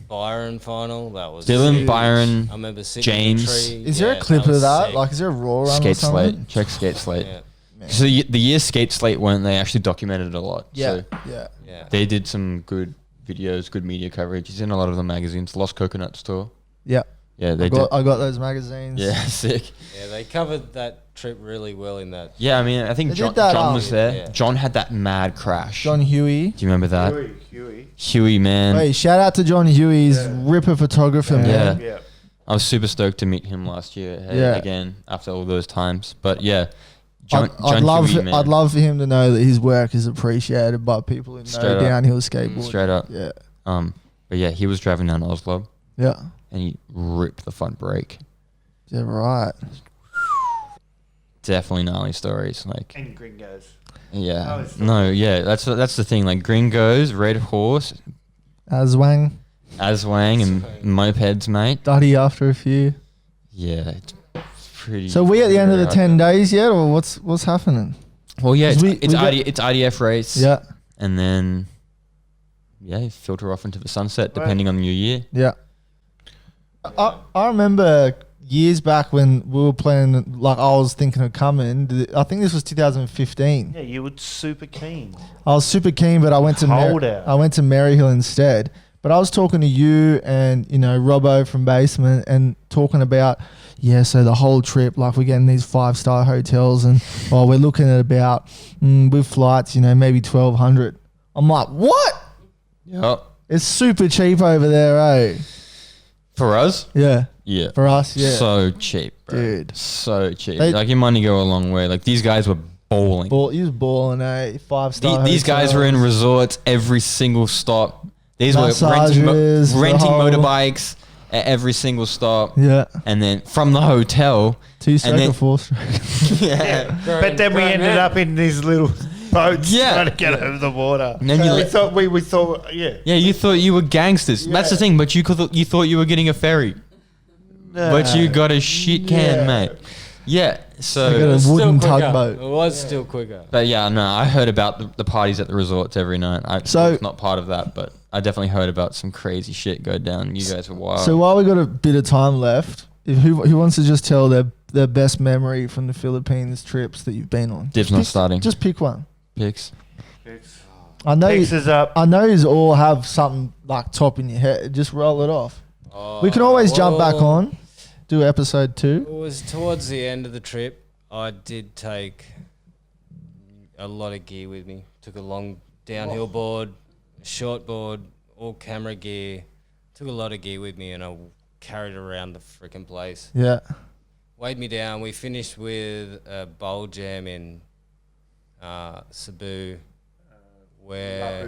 Final. That was Dylan, huge. Byron, I remember sitting James. in the tree. Is there a Yeah, clip of was that? sick. Like, is there a raw run or Skate something? Slate. Check Skate Slate. Yeah, So the year Skate Slate weren't, they actually documented it a lot. Yeah. So Yeah. yeah. they did some good videos, good media coverage. He's in a lot of the magazines. Lost Coconut Store. Yeah. Yeah, they I did. got those magazines. Yeah, sick. Yeah, they covered that trip really well in that. Yeah, I mean, I think They John, did that, John was there. yeah. John had that mad crash. John Huey. Do you remember that? Huey. Huey, man. Hey, shout out to John Huey. He's ripper photographer, Yeah. man. Yeah. I was super stoked to meet him last year Yeah. again after all those times. But yeah, I'd love for him to know that his work is appreciated by people who know downhill skateboard. Straight up. Yeah. But yeah, he was driving down Oslo. Yeah. And he ripped the front brake. Yeah, right. Definitely gnarly stories. Like, And gringos. yeah. No, yeah. That's the thing. Like Gringos, Red Horse, Aswang, and mopeds, mate. Duddy after a few. Yeah, it's pretty. So we at the end of the 10 days yet, or what's happening? Well, yeah, it's it's IDF race. Yeah. And then, yeah, filter off into the sunset depending on your year. Yeah. I remember years back when we were planning, like I was thinking of coming. I think this was 2015. Yeah, you were super keen. I was super keen, but I went to Maryhill instead. But I was talking to you and Robbo from Basement and talking about so the whole trip, like we're getting these 5-star hotels and we're looking at about with flights, maybe 1,200. I'm like, what? Yep. It's super cheap over there, eh? For us? Yeah. Yeah. For us, yeah. So cheap, bro. Dude. So cheap. Like your money go a long way. Like these guys were balling. He was balling, eh? 5-star These guys were in resorts every single stop. These Massages, were renting motorbikes at every single stop. Yeah. And then from the hotel. 2-stroke or 4-stroke. Yeah. But then we ended up in these little boats trying to get over the water. And then we thought, yeah. Yeah, you thought you were gangsters. Yeah. That's the thing, but you thought you were getting a ferry. But you got a shit can, mate. Yeah, so... You got a wooden tugboat. It was still quicker. But yeah, no, I heard about the parties at the resorts every night. I was not part of that, but I definitely heard about some crazy shit go down. You guys were wild. So while we got a bit of time left, who wants to just tell their best memory from the Philippines trips that you've been on? Dib's not starting. Just pick one. Picks. I know Picks is up. I know you all have something like top in your head. Just roll it off. We can always jump back on. Do episode 2. It was towards the end of the trip. I did take a lot of gear with me. Took a long downhill board, a short board, all camera gear. Took a lot of gear with me and I carried it around the freaking place. Yeah. Weighed me down. We finished with a bowl jam in Cebu, where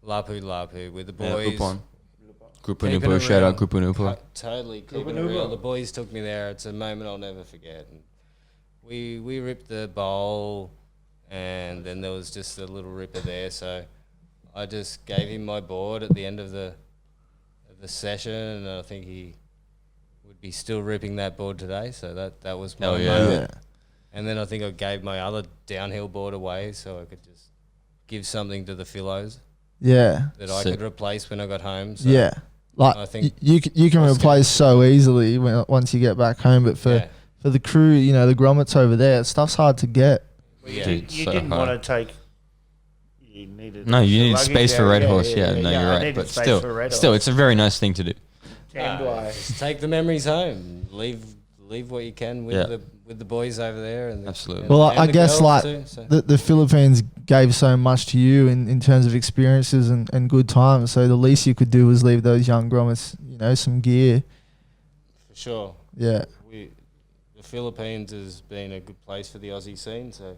Lapu with the boys. Grupo Nupo, shout out Grupo Nupo. Totally keeping it real. The boys took me there. It's a moment I'll never forget. And we ripped the bowl, and then there was just a little ripper there. So I just gave him my board at the end of the session, and I think he would be still ripping that board today. So that was my moment. Yeah. And then I think I gave my other downhill board away, so I could just give something to the Phillos. Yeah. That I could replace when I got home. So yeah. Like I think you can replace so easily once you get back home, but for the crew, the grommets over there, stuff's hard to get. Well, you didn't want to take. You needed. No, you needed space for Red Horse. Yeah, you're right. But still, it's a very nice thing to do. Just take the memories home. Leave what you can with the boys over there. And absolutely. Well, I guess like the Philippines gave so much to you in terms of experiences and good times. So the least you could do was leave those young grommets, some gear. For sure. Yeah. The Philippines has been a good place for the Aussie scene, so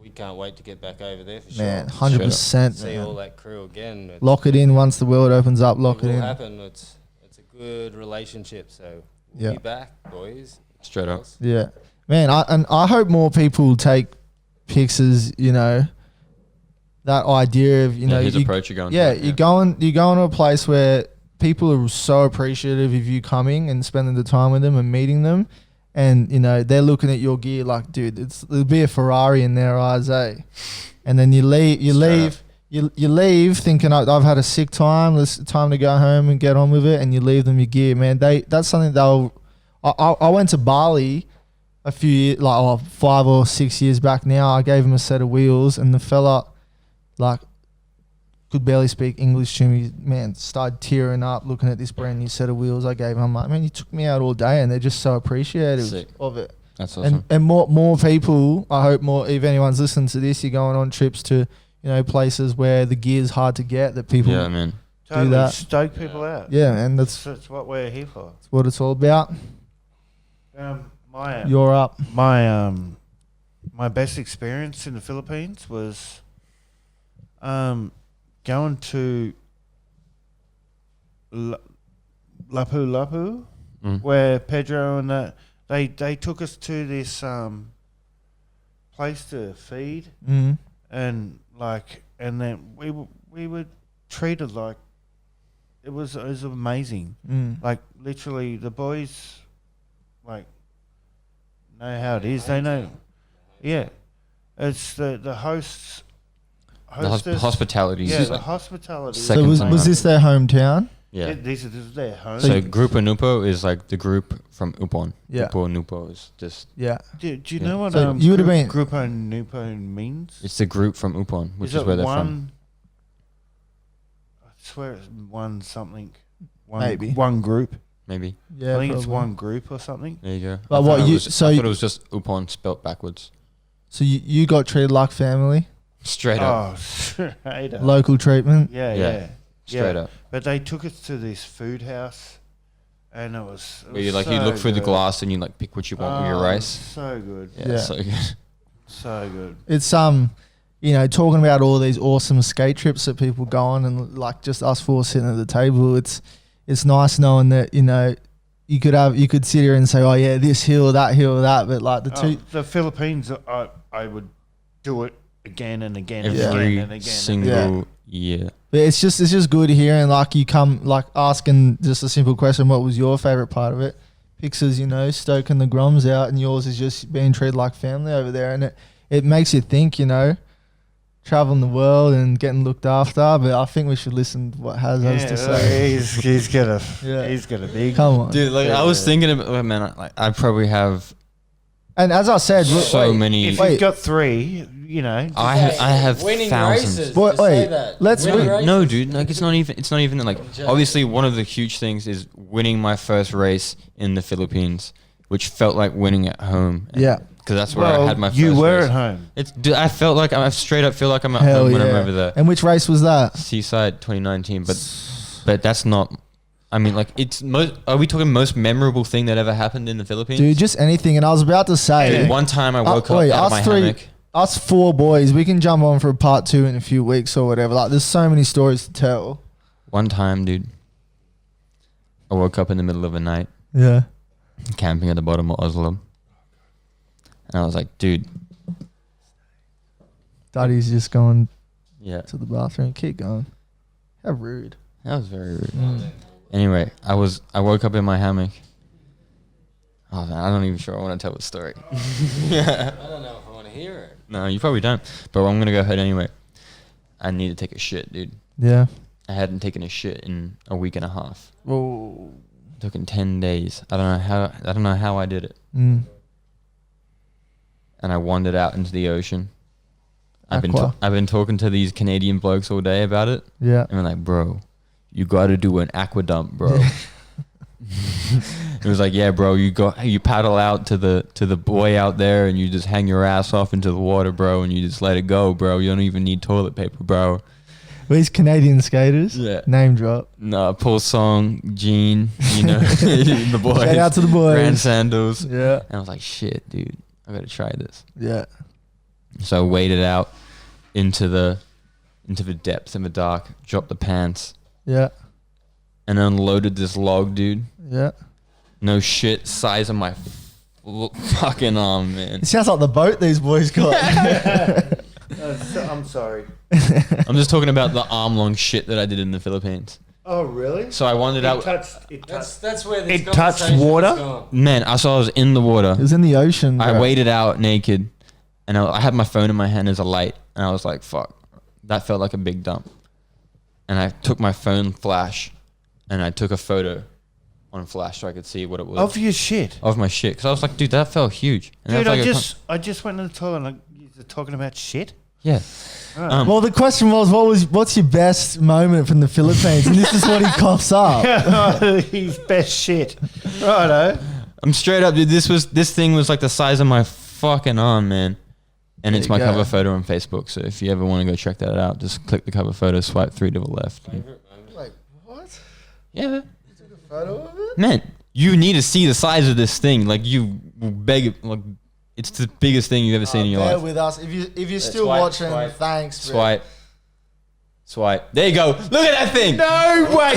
we can't wait to get back over there for sure. Man, 100%. See all that crew again. Lock it in once the world opens up. Lock it in. It will happen. It's a good relationship, so we'll be back, boys. Straight up. Yeah. Man, I hope more people take pics as, that idea of, his approach you're going to. You're going to a place where people are so appreciative of you coming and spending the time with them and meeting them. And, they're looking at your gear like, dude, it'll be a Ferrari in their eyes, eh? And then you leave thinking, I've had a sick time. It's time to go home and get on with it. And you leave them your gear, man. That's something I went to Bali a few years, 5 or 6 years back now. I gave him a set of wheels, and the fella, could barely speak English to me. Man, started tearing up looking at this brand new set of wheels I gave him. I'm like, man, you took me out all day, and they're just so appreciative of it. That's awesome. And more people, I hope if anyone's listening to this, you're going on trips to, places where the gear's hard to get, that people do that. Stoke people out. Yeah, and that's what we're here for. That's what it's all about. You're up. My my best experience in the Philippines was going to Lapu-Lapu, where Pedro and that they took us to this place to feed, and then we were treated like it was amazing. Like literally, the boys like know how it is. They know, yeah. It's the hosts. The hospitality. Yeah, is the like hospitality. So was this their hometown? yeah. This is their home. So Grupo Nupo is like the group from Upon. Yeah. Grupo Nupo is just Yeah. Do you Yeah. know what So you would've been- Grupo Nupo means? it's the group from Upon, which is it where they're one, from. I swear it's one something. Maybe. One group. Maybe. Yeah. I think it's probably. one group or something. There you go. But I what thought it you- was- so I you- thought it was just Upon spelt backwards. So you got treated like family, Straight up. Oh, straight up. local treatment. Yeah, Yeah. yeah. Straight yeah. up. But they took us to this food house, and it was Where you you look through the glass and you like pick what you want with your rice. So good. Yeah, Yeah. so good. So good. It's you know, talking about all these awesome skate trips that people go on, and like just us four sitting at the table. It's nice knowing that, you know, you could sit here and say, oh yeah, this hill, that, but like The Philippines, I would do it again and again and Every again and again. single year. But it's just good hearing like you come like asking just a simple question, what was your favorite part of it? Pixar's, you know, stoking the groms out, and yours is just being treated like family over there, and it makes you think, you know, traveling the world and getting looked after. But I think we should listen to what Haz has to say. He's gonna Yeah. he's gonna be. Come on, Dude, like I was thinking about, man, I probably have and as I said, so many. If Wait. you've got three, you know. I have winning thousands. races. Wait, just say wait, that. let's Winning win- races. No, dude. Like it's not even like. Obviously, one of the huge things is winning my first race in the Philippines, which felt like winning at home. Yeah. because that's where I had my. You first were race. at home. It's. Dude, I felt like I straight up feel like I'm at Hell home when yeah. I'm over there. And which race was that? Seaside 2019, but that's not. I mean, like it's most. Are we talking most memorable thing that ever happened in the Philippines? Dude, just anything. And I was about to say, Dude, one time I woke up wait, out of us my three- hammock. us four boys, we can jump on for a part 2 in a few weeks or whatever. Like, there's so many stories to tell. One time, dude, I woke up in the middle of the night, Yeah. camping at the bottom of Oslo, and I was like, dude, Daddy's just going yeah, to the bathroom. Keep going. How rude. that was very rude. Anyway, I woke up in my hammock. Oh man, I'm not even sure I want to tell the story. I don't know if I want to hear it. No, you probably don't. But I'm gonna go ahead anyway. I need to take a shit, dude. Yeah. I hadn't taken a shit in a week and a half. Whoa. It took in 10 days. I don't know how I did it. Mm. And I wandered out into the ocean. I've Aqua. been talking to these Canadian blokes all day about it. Yeah. And they're like, bro, you got to do an aqua dump, bro. It was like, yeah, bro, you paddle out to the buoy out there and you just hang your ass off into the water, bro, and you just let it go, bro. You don't even need toilet paper, bro. These Canadian skaters. Yeah. Name drop. No, Paul Song, Gene, you know, the boys. Shout out to the boys. Grand Sandals. Yeah. And I was like, shit, dude, I got to try this. Yeah. So I waded out into the depths in the dark, dropped the pants, Yeah. and unloaded this log, dude. Yeah. No shit, size of my fucking arm, man. It sounds like the boat these boys got. I'm sorry. I'm just talking about the arm-long shit that I did in the Philippines. Oh, really? So I wandered out. That's where this It touched conversation water? has gone. Man, I saw I was in the water. It was in the ocean. I bro. waded out naked, and I had my phone in my hand as a light, and I was like, fuck. That felt like a big dump. And I took my phone flash, and I took a photo on flash so I could see what it was. Of your shit. Of my shit. Because I was like, dude, that felt huge. And Dude, that felt like I just went to the toilet and you're talking about shit? yeah. Well, the question was, what's your best moment from the Philippines? And this is what he coughs up. His best shit. Righto. I'm straight up, dude. This thing was like the size of my fucking arm, man. And it's There my you go. cover photo on Facebook. So if you ever want to go check that out, just click the cover photo, swipe 3 to the left. Like, what? Yeah. Took a photo of it? Man, you need to see the size of this thing. Like you beg, like It's the biggest thing you've ever seen in your Bear life. with us. If you're still swipe, watching, swipe. thanks. Bro. Swipe. There you go. Look at that thing. No way.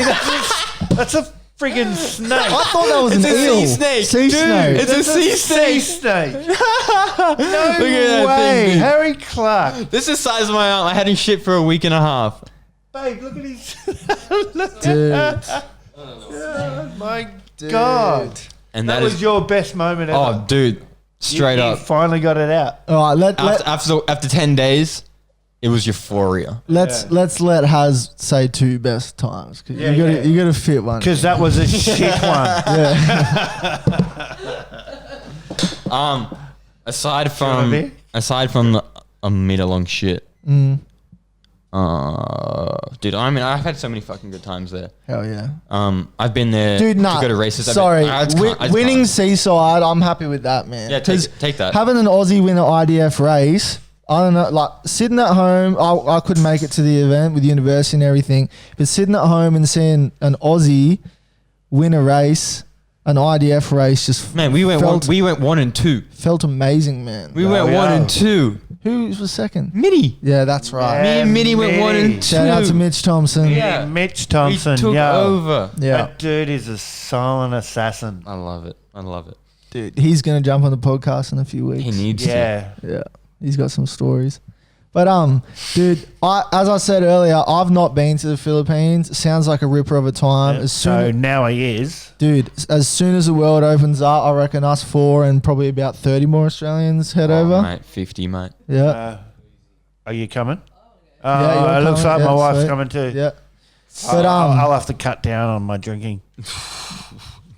That's a friggin' snake. I thought that was It's an a eel. sea snake. Sea Dude, snake. it's a sea Sea snake. snake. Look at that Way. thing, dude. Harry Clarke. This is the size of my arm. I had him shit for a week and a half. Babe, look at his. Dude. Oh my Dude. God. And That was your best moment ever. Oh, dude. Straight You up. finally got it out. All right, After 10 days, it was euphoria. let's let Haz say 2 best times. 'Cause Yeah, you gotta fit one. Because that was a shit one. Yeah. Aside want a beer? from a meter long shit. Mm. Dude, I mean, I've had so many fucking good times there. Hell yeah. I've been there Dude, nah. to go to races. Sorry. I just can't- I just Winning can't. Seaside, I'm happy with that, man. Yeah, 'Cause take that. having an Aussie win an IDF race, I don't know, like sitting at home, I couldn't make it to the event with university and everything, but sitting at home and seeing an Aussie win a race, an IDF race, just Man, we went 1 and 2. felt amazing, man. We went 1 and 2. Who was second? Mitty. Yeah, that's right. Me and Mitty went 1 and 2. Shout out to Mitch Thompson. Yeah. Mitch Thompson. We took yo. over. Yeah, That dude is a silent assassin. I love it. dude, he's gonna jump on the podcast in a few weeks. He needs to. Yeah. Yeah, he's got some stories. But dude, as I said earlier, I've not been to the Philippines. Sounds like a ripper of a time. So now he is. Dude, as soon as the world opens up, I reckon us 4 and probably about 30 more Australians head over. Mate, 50, mate. Yeah, Are you coming? Yeah, you're it looks like coming. my Yeah, wife's sweet. coming too. yeah. But But I'll have to cut down on my drinking.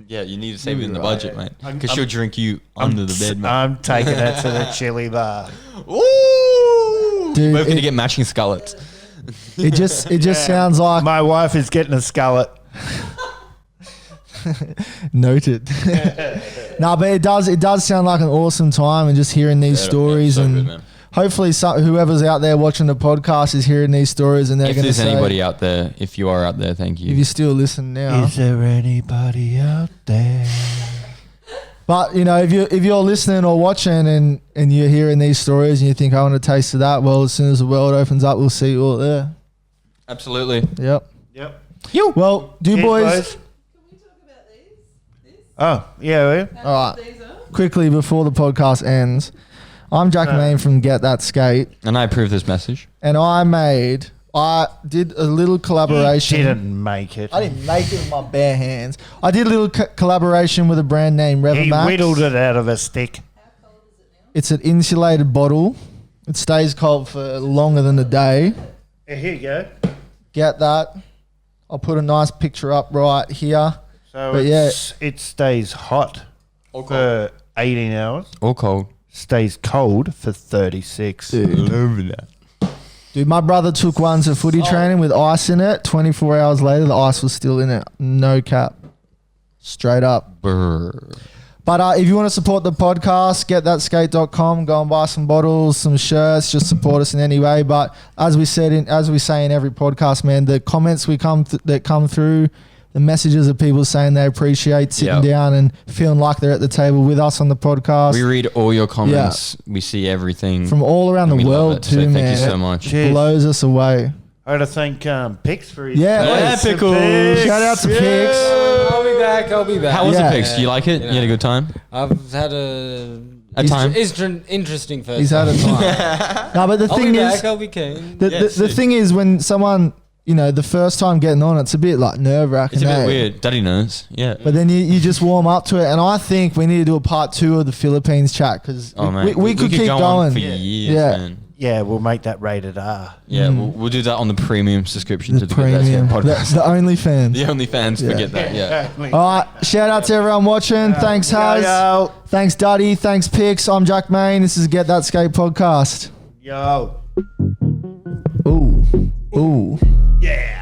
Yeah, you need to save it in the Right. budget, mate. I'm- Because she'll drink you under the bed, mate. I'm taking it to the chili bar. Ooh! Dude, Both going to it- get matching skullets. it just sounds like My wife is getting a skullet. noted. Nah, but it does sound like an awesome time, and just hearing these stories, so and good, man. hopefully whoever's out there watching the podcast is hearing these stories, and they're If going to there's say, anybody out there, if you are out there, thank if you. you still listen now. Is there anybody out there? But if you're listening or watching and you're hearing these stories and you think I want a taste of that, well, as soon as the world opens up, we'll see you all there. Absolutely. Yep. Yep. Well, do you Cheers, boys Can we talk about these? Oh, yeah. How All right. these are? quickly before the podcast ends? I'm Jack Meyn from Get That Skate, And I approve this message. and I did a little collaboration. Didn't make it. I didn't make it with my bare hands. I did a little collaboration with a brand named He Revermax. whittled it out of a stick. It's an insulated bottle. It stays cold for longer than a day. Here you go. Get that. I'll put a nice picture up right here. So But it stays hot All for 18 hours. All cold. Stays cold for 36. Over that. Dude, my brother took one to footy training with ice in it. 24 hours later, the ice was still in it. No cap. Straight up. Brr. But if you want to support the podcast, getthatskate.com. Go and buy some bottles, some shirts. Just support us in any way. But as we say in every podcast, man, the comments that come through, the messages of people saying they appreciate sitting down and feeling like they're at the table with us on the podcast We read all your comments. We see everything. from all around and the we love world it. too, So man. thank you so much. Cheers. Blows us away. I got to thank Pix for his Yeah, Yeah, Pickles. Shout out to Pix. I'll be back. How was Yeah. the picks? Do you like it? You You had a good time? I've had a time? interesting first. He's had a time. time. No, but the I'll thing be is, back. I'll be keen. the thing is, when someone, the first time getting on, it's a bit like nerve wracking. It's a bit weird. Daddy knows. Yeah. But then you just warm up to it, and I think we need to do a part 2 of the Philippines chat because Oh, man. we could keep go on going. for years, Yeah. man. Yeah, we'll make that rated R. Yeah, we'll do that on the premium subscription The to the Get That Skate premium, podcast. the OnlyFans. The only fans Yeah. forget that. Yeah. All right, shout out to everyone watching. Thanks, Haz. Yo, Thanks, Duddy. Thanks, Pix. I'm Jack Meyn. This is Get That Skate podcast. yo. Ooh, ooh. Yeah.